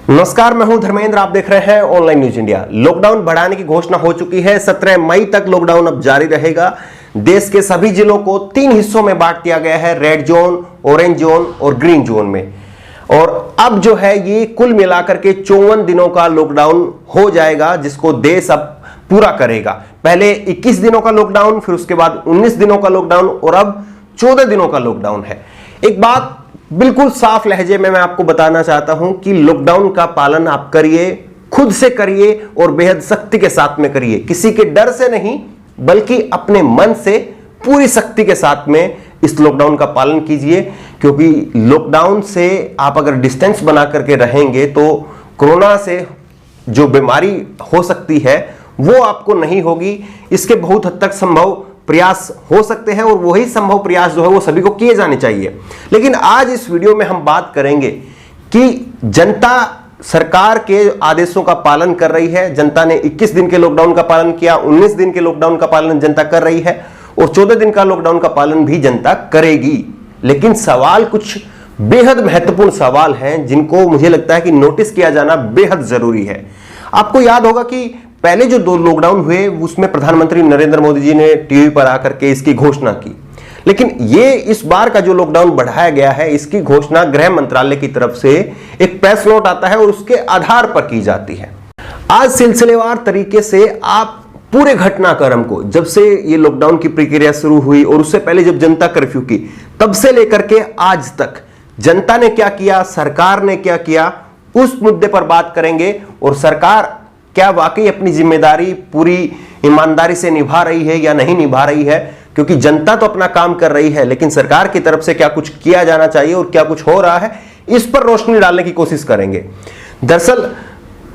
नमस्कार, मैं हूं धर्मेंद्र। आप देख रहे हैं ऑनलाइन न्यूज इंडिया। लॉकडाउन बढ़ाने की घोषणा हो चुकी है। 17 मई तक लॉकडाउन अब जारी रहेगा। देश के सभी जिलों को 3 हिस्सों में बांट दिया गया है, रेड जोन, ऑरेंज जोन और ग्रीन जोन में। और अब जो है ये कुल मिलाकर के 54 दिनों का लॉकडाउन हो जाएगा, जिसको देश अब पूरा करेगा। पहले 21 दिनों का लॉकडाउन, फिर उसके बाद 19 दिनों का लॉकडाउन और अब 14 दिनों का लॉकडाउन है। एक बात बिल्कुल साफ लहजे में मैं आपको बताना चाहता हूं कि लॉकडाउन का पालन आप करिए, खुद से करिए और बेहद सख्ती के साथ में करिए। किसी के डर से नहीं, बल्कि अपने मन से पूरी सख्ती के साथ में इस लॉकडाउन का पालन कीजिए। क्योंकि लॉकडाउन से आप अगर डिस्टेंस बना करके रहेंगे तो कोरोना से जो बीमारी हो सकती है वो आपको नहीं होगी। इसके बहुत हद तक संभव प्रयास हो सकते हैं और वही संभव प्रयास जो है वो सभी को किए जाने चाहिए। लेकिन आज इस वीडियो में हम बात करेंगे कि जनता सरकार के आदेशों का पालन कर रही है। जनता ने 21 दिन के लॉकडाउन का पालन किया, 19 दिन के लॉकडाउन का पालन जनता कर रही है और 14 दिन का लॉकडाउन का पालन भी जनता करेगी। लेकिन सवाल कुछ बेहद महत्वपूर्ण सवाल हैं जिनको मुझे लगता है कि नोटिस किया जाना बेहद जरूरी है। आपको याद होगा कि पहले जो 2 लॉकडाउन हुए उसमें प्रधानमंत्री नरेंद्र मोदी जी ने टीवी पर आकर के इसकी घोषणा की। लेकिन ये इस बार का जो लॉकडाउन बढ़ाया गया है, इसकी घोषणा गृह मंत्रालय की तरफ से एक प्रेस नोट आता है और उसके आधार पर की जाती है। आज सिलसिलेवार तरीके से आप पूरे घटनाक्रम को, जब से ये लॉकडाउन की प्रक्रिया शुरू हुई और उससे पहले जब जनता कर्फ्यू की, तब से लेकर के आज तक जनता ने क्या किया, सरकार ने क्या किया, उस मुद्दे पर बात करेंगे। और सरकार क्या वाकई अपनी जिम्मेदारी पूरी ईमानदारी से निभा रही है या नहीं निभा रही है। क्योंकि जनता तो अपना काम कर रही है, लेकिन सरकार की तरफ से क्या कुछ किया जाना चाहिए और क्या कुछ हो रहा है, इस पर रोशनी डालने की कोशिश करेंगे। दरअसल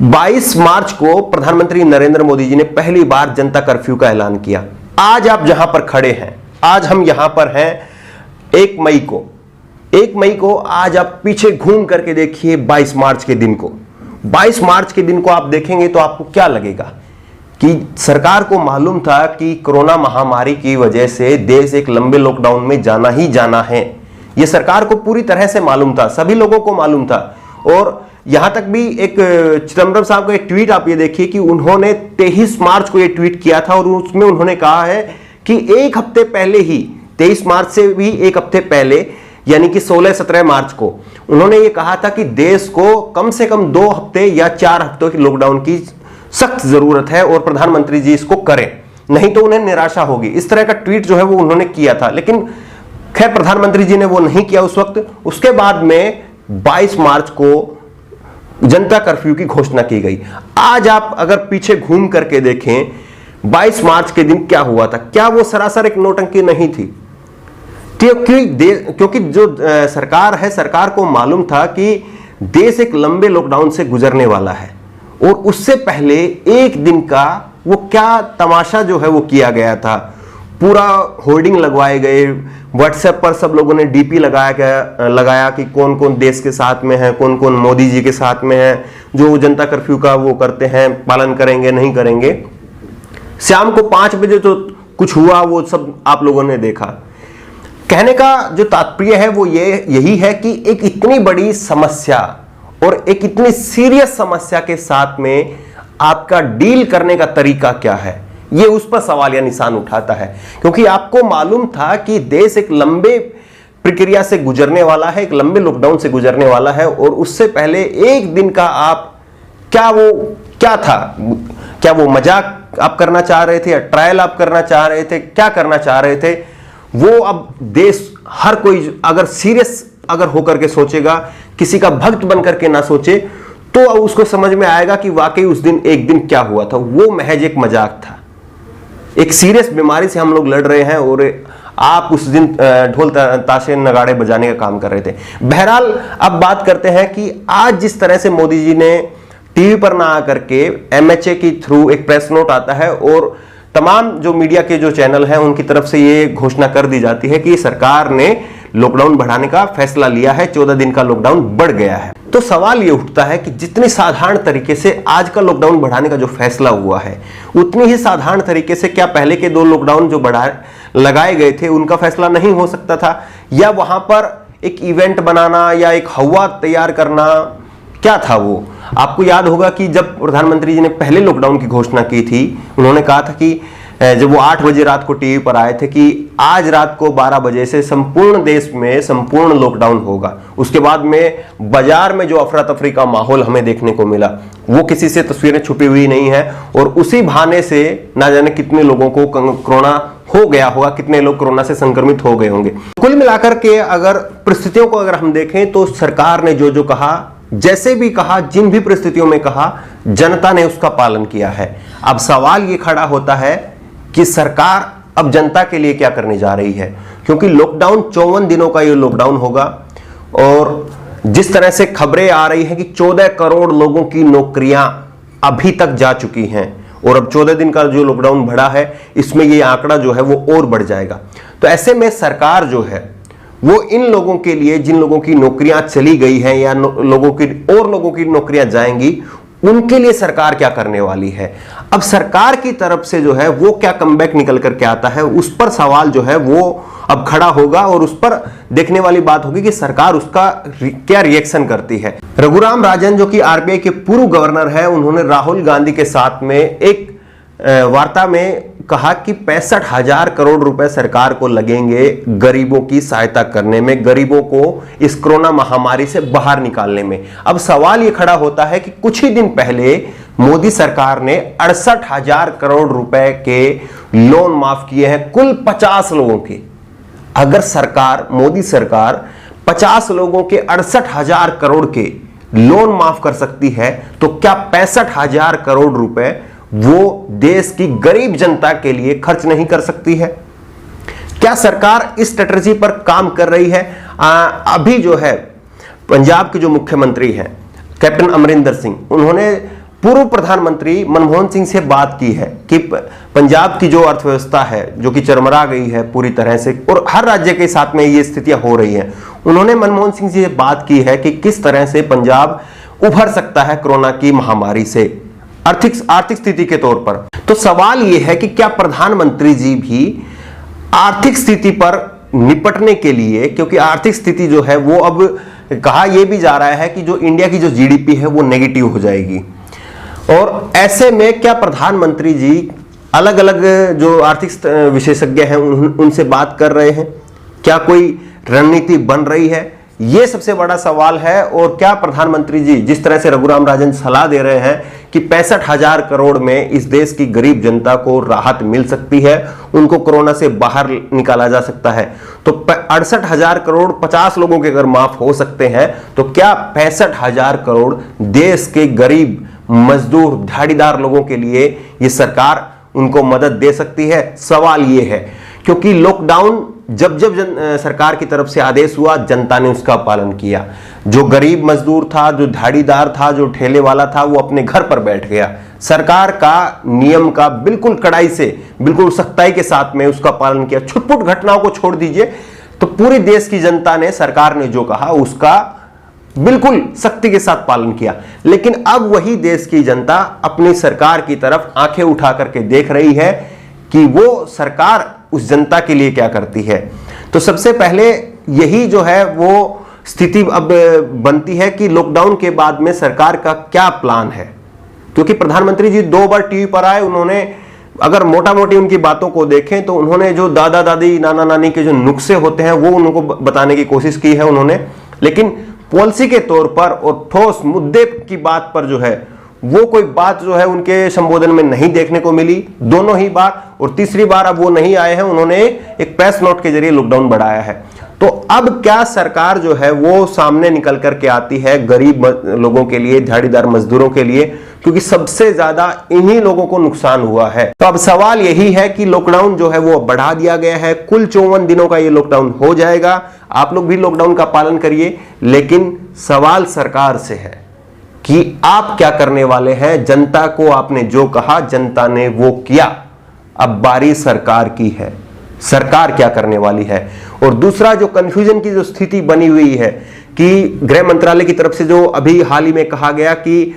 22 मार्च को प्रधानमंत्री नरेंद्र मोदी जी ने पहली बार जनता कर्फ्यू का ऐलान किया। आज आप जहां पर खड़े हैं, आज हम यहां पर हैं 1 मई को आज आप पीछे घूम करके देखिए 22 मार्च के दिन को। 22 मार्च के दिन को आप देखेंगे तो आपको क्या लगेगा कि सरकार को मालूम था कि कोरोना महामारी की वजह से देश एक लंबे लॉकडाउन में जाना ही जाना है। यह सरकार को पूरी तरह से मालूम था, सभी लोगों को मालूम था। और यहां तक भी एक चिदंबरम साहब का एक ट्वीट आप ये देखिए कि उन्होंने 23 मार्च को यह ट्वीट किया था और उसमें उन्होंने कहा है कि एक हफ्ते पहले ही, 23 मार्च से भी एक हफ्ते पहले, यानी कि 16-17 मार्च को उन्होंने ये कहा था कि देश को कम से कम 2 हफ्ते या 4 हफ्तों की लॉकडाउन की सख्त जरूरत है और प्रधानमंत्री जी इसको करें, नहीं तो उन्हें निराशा होगी। इस तरह का ट्वीट जो है वो उन्होंने किया था। लेकिन खैर प्रधानमंत्री जी ने वो नहीं किया उस वक्त। उसके बाद में 22 मार्च को जनता कर्फ्यू की घोषणा की गई। आज आप अगर पीछे घूम करके देखें 22 मार्च के दिन क्या हुआ था, क्या वो सरासर एक नौटंकी नहीं थी? क्योंकि जो सरकार है, सरकार को मालूम था कि देश एक लंबे लॉकडाउन से गुजरने वाला है और उससे पहले एक दिन का वो क्या तमाशा जो है वो किया गया था। पूरा होर्डिंग लगवाए गए, व्हाट्सएप पर सब लोगों ने डीपी लगाया कि कौन कौन देश के साथ में है, कौन कौन मोदी जी के साथ में है, जो जनता कर्फ्यू का वो करते हैं, पालन करेंगे नहीं करेंगे। शाम को 5 बजे तो कुछ हुआ, वो सब आप लोगों ने देखा। कहने का जो तात्पर्य है वो यही है कि एक इतनी बड़ी समस्या और एक इतनी सीरियस समस्या के साथ में आपका डील करने का तरीका क्या है, ये उस पर सवाल या निशान उठाता है। क्योंकि आपको मालूम था कि देश एक लंबे प्रक्रिया से गुजरने वाला है, एक लंबे लॉकडाउन से गुजरने वाला है और उससे पहले एक दिन का आप क्या था, क्या वो मजाक आप करना चाह रहे थे या ट्रायल आप करना चाह रहे थे, क्या करना चाह रहे थे, वो अब देश हर कोई अगर सीरियस अगर होकर के सोचेगा, किसी का भक्त बनकर के ना सोचे, तो उसको समझ में आएगा कि वाकई उस दिन एक दिन क्या हुआ था। वो महज एक मजाक था। एक सीरियस बीमारी से हम लोग लड़ रहे हैं और आप उस दिन ढोल ताशे नगाड़े बजाने का काम कर रहे थे। बहरहाल अब बात करते हैं कि आज जिस तरह से मोदी जी ने टीवी पर ना आकर के MHA की थ्रू एक प्रेस नोट आता है और तमाम जो मीडिया के जो चैनल हैं उनकी तरफ से ये घोषणा कर दी जाती है कि सरकार ने लॉकडाउन बढ़ाने का फैसला लिया है, 14 दिन का लॉकडाउन बढ़ गया है। तो सवाल ये उठता है कि जितनी साधारण तरीके से आज का लॉकडाउन बढ़ाने का जो फैसला हुआ है, उतनी ही साधारण तरीके से क्या पहले के 2 लॉकडाउन जो लगाए गए थे उनका फैसला नहीं हो सकता था? या वहां पर एक इवेंट बनाना या एक हवा तैयार करना क्या था वो? आपको याद होगा कि जब प्रधानमंत्री जी ने पहले लॉकडाउन की घोषणा की थी, उन्होंने कहा था कि जब वो 8 बजे रात को टीवी पर आए थे कि आज रात को 12 बजे से संपूर्ण देश में संपूर्ण लॉकडाउन होगा। उसके बाद में बाजार में जो अफरा तफरी का माहौल हमें देखने को मिला, वो किसी से तस्वीरें छुपी हुई नहीं है, और उसी बहाने से ना जाने कितने लोगों को कोरोना हो गया होगा, कितने लोग कोरोना से संक्रमित हो गए होंगे। कुल मिलाकर के अगर परिस्थितियों को अगर हम देखें तो सरकार ने जो जो कहा, जैसे भी कहा, जिन भी परिस्थितियों में कहा, जनता ने उसका पालन किया है। अब सवाल ये खड़ा होता है कि सरकार अब जनता के लिए क्या करने जा रही है, क्योंकि लॉकडाउन 54 दिनों का ये लॉकडाउन होगा, और जिस तरह से खबरें आ रही हैं कि 14 करोड़ लोगों की नौकरियां अभी तक जा चुकी हैं, और अब 14 दिन का जो लॉकडाउन बढ़ा है, इसमें ये आंकड़ा जो है वो और बढ़ जाएगा। तो ऐसे में सरकार जो है वो इन लोगों के लिए, जिन लोगों की नौकरियां चली गई हैं या लोगों की नौकरियां जाएंगी, उनके लिए सरकार क्या करने वाली है। अब सरकार की तरफ से जो है वो क्या कमबैक निकल करके आता है, उस पर सवाल जो है वो अब खड़ा होगा, और उस पर देखने वाली बात होगी कि सरकार उसका क्या रिएक्शन करती है। रघुराम राजन जो कि आरबीआई के पूर्व गवर्नर है, उन्होंने राहुल गांधी के साथ में एक वार्ता में कहा कि 65,000 करोड़ रुपए सरकार को लगेंगे गरीबों की सहायता करने में, गरीबों को इस कोरोना महामारी से बाहर निकालने में। अब सवाल यह खड़ा होता है कि कुछ ही दिन पहले मोदी सरकार ने 68,000 करोड़ रुपए के लोन माफ किए हैं कुल 50 लोगों के। अगर सरकार, मोदी सरकार 50 लोगों के 68,000 करोड़ के लोन माफ कर सकती है, तो क्या 65,000 करोड़ रुपए वो देश की गरीब जनता के लिए खर्च नहीं कर सकती है? क्या सरकार इस स्ट्रेटजी पर काम कर रही है? अभी जो है पंजाब के जो मुख्यमंत्री हैं कैप्टन अमरिंदर सिंह, उन्होंने पूर्व प्रधानमंत्री मनमोहन सिंह से बात की है कि पंजाब की जो अर्थव्यवस्था है जो कि चरमरा गई है पूरी तरह से, और हर राज्य के साथ में ये स्थितियां हो रही हैं। उन्होंने मनमोहन सिंह से बात की है कि किस तरह से पंजाब उभर सकता है कोरोना की महामारी से आर्थिक स्थिति के तौर पर। तो सवाल यह है कि क्या प्रधानमंत्री जी भी आर्थिक स्थिति पर निपटने के लिए, क्योंकि आर्थिक स्थिति जो है वो अब कहा यह भी जा रहा है कि जो इंडिया की जो जीडीपी है वो नेगेटिव हो जाएगी, और ऐसे में क्या प्रधानमंत्री जी अलग अलग जो आर्थिक विशेषज्ञ हैं उनसे बात कर रहे हैं? क्या कोई रणनीति बन रही है? यह सबसे बड़ा सवाल है। और क्या प्रधानमंत्री जी जिस तरह से रघुराम राजन सलाह दे रहे हैं कि 65,000 करोड़ में इस देश की गरीब जनता को राहत मिल सकती है, उनको कोरोना से बाहर निकाला जा सकता है, तो 68,000 करोड़ 50 लोगों के अगर माफ हो सकते हैं, तो क्या 65,000 करोड़ देश के गरीब मजदूर दिहाड़ीदार लोगों के लिए ये सरकार उनको मदद दे सकती है? सवाल ये है, क्योंकि लॉकडाउन जब सरकार की तरफ से आदेश हुआ, जनता ने उसका पालन किया। जो गरीब मजदूर था, जो दिहाड़ीदार था, जो ठेले वाला था, वो अपने घर पर बैठ गया। सरकार का नियम का बिल्कुल कड़ाई से, बिल्कुल सख्ताई के साथ में उसका पालन किया। छुटपुट घटनाओं को छोड़ दीजिए, तो पूरी देश की जनता ने, सरकार ने जो कहा उसका बिल्कुल सख्ती के साथ पालन किया। लेकिन अब वही देश की जनता अपनी सरकार की तरफ आंखें उठा करके देख रही है कि वो सरकार उस जनता के लिए क्या करती है। तो सबसे पहले यही जो है वो स्थिति अब बनती है कि लॉकडाउन के बाद में सरकार का क्या प्लान है, क्योंकि प्रधानमंत्री जी 2 बार टीवी पर आए। उन्होंने अगर मोटा मोटी उनकी बातों को देखें तो उन्होंने जो दादा दादी नाना नानी के जो नुस्खे होते हैं वो उनको बताने की कोशिश की है उन्होंने, लेकिन पॉलिसी के तौर पर और ठोस मुद्दे की बात पर जो है वो कोई बात जो है उनके संबोधन में नहीं देखने को मिली दोनों ही बार। और तीसरी बार अब वो नहीं आए हैं, उन्होंने एक प्रेस नोट के जरिए लॉकडाउन बढ़ाया है। तो अब क्या सरकार जो है वो सामने निकल करके आती है गरीब लोगों के लिए, दिहाड़ीदार मजदूरों के लिए, क्योंकि सबसे ज्यादा इन्हीं लोगों को नुकसान हुआ है। तो अब सवाल यही है कि लॉकडाउन जो है वो बढ़ा दिया गया है, कुल 54 दिनों का ये लॉकडाउन हो जाएगा। आप लोग भी लॉकडाउन का पालन करिए, लेकिन सवाल सरकार से है कि आप क्या करने वाले हैं। जनता को आपने जो कहा, जनता ने वो किया। अब बारी सरकार की है, सरकार क्या करने वाली है। और दूसरा जो कंफ्यूजन की जो स्थिति बनी हुई है कि गृह मंत्रालय की तरफ से जो अभी हाल ही में कहा गया कि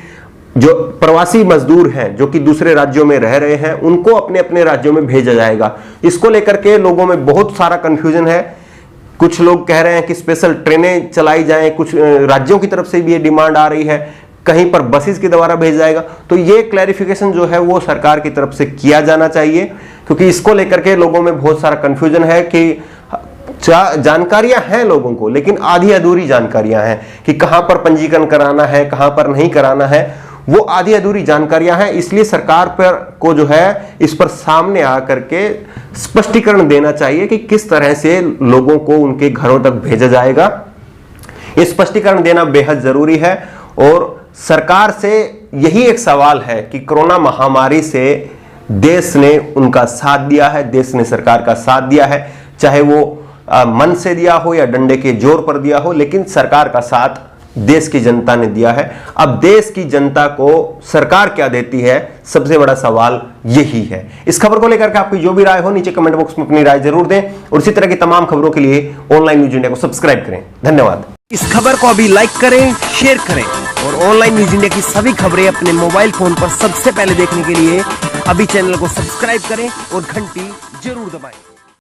जो प्रवासी मजदूर हैं जो कि दूसरे राज्यों में रह रहे हैं उनको अपने अपने राज्यों में भेजा जाएगा, इसको लेकर के लोगों में बहुत सारा कंफ्यूजन है। कुछ लोग कह रहे हैं कि स्पेशल ट्रेनें चलाई जाएं, कुछ राज्यों की तरफ से भी ये डिमांड आ रही है, कहीं पर बसेस के द्वारा भेजा जाएगा। तो ये क्लैरिफिकेशन जो है वो सरकार की तरफ से किया जाना चाहिए, क्योंकि इसको लेकर के लोगों में बहुत सारा कंफ्यूजन है कि जानकारियां हैं लोगों को, लेकिन आधी अधूरी जानकारियां हैं कि कहां पर पंजीकरण कराना है, कहां पर नहीं कराना है, वो आधी अधूरी जानकारियां हैं। इसलिए सरकार पर को जो है इस पर सामने आकर के स्पष्टीकरण देना चाहिए कि किस तरह से लोगों को उनके घरों तक भेजा जाएगा। ये स्पष्टीकरण देना बेहद जरूरी है। और सरकार से यही एक सवाल है कि कोरोना महामारी से देश ने उनका साथ दिया है, देश ने सरकार का साथ दिया है, चाहे वो मन से दिया हो या डंडे के जोर पर दिया हो, लेकिन सरकार का साथ देश की जनता ने दिया है। अब देश की जनता को सरकार क्या देती है, सबसे बड़ा सवाल यही है। इस खबर को लेकर के आपकी जो भी राय हो नीचे कमेंट बॉक्स में अपनी राय जरूर दें, और इसी तरह की तमाम खबरों के लिए ऑनलाइन न्यूज इंडिया को सब्सक्राइब करें। धन्यवाद। इस खबर को अभी लाइक करें, शेयर करें, और ऑनलाइन न्यूज इंडिया की सभी खबरें अपने मोबाइल फोन पर सबसे पहले देखने के लिए अभी चैनल को सब्सक्राइब करें और घंटी जरूर दबाएं।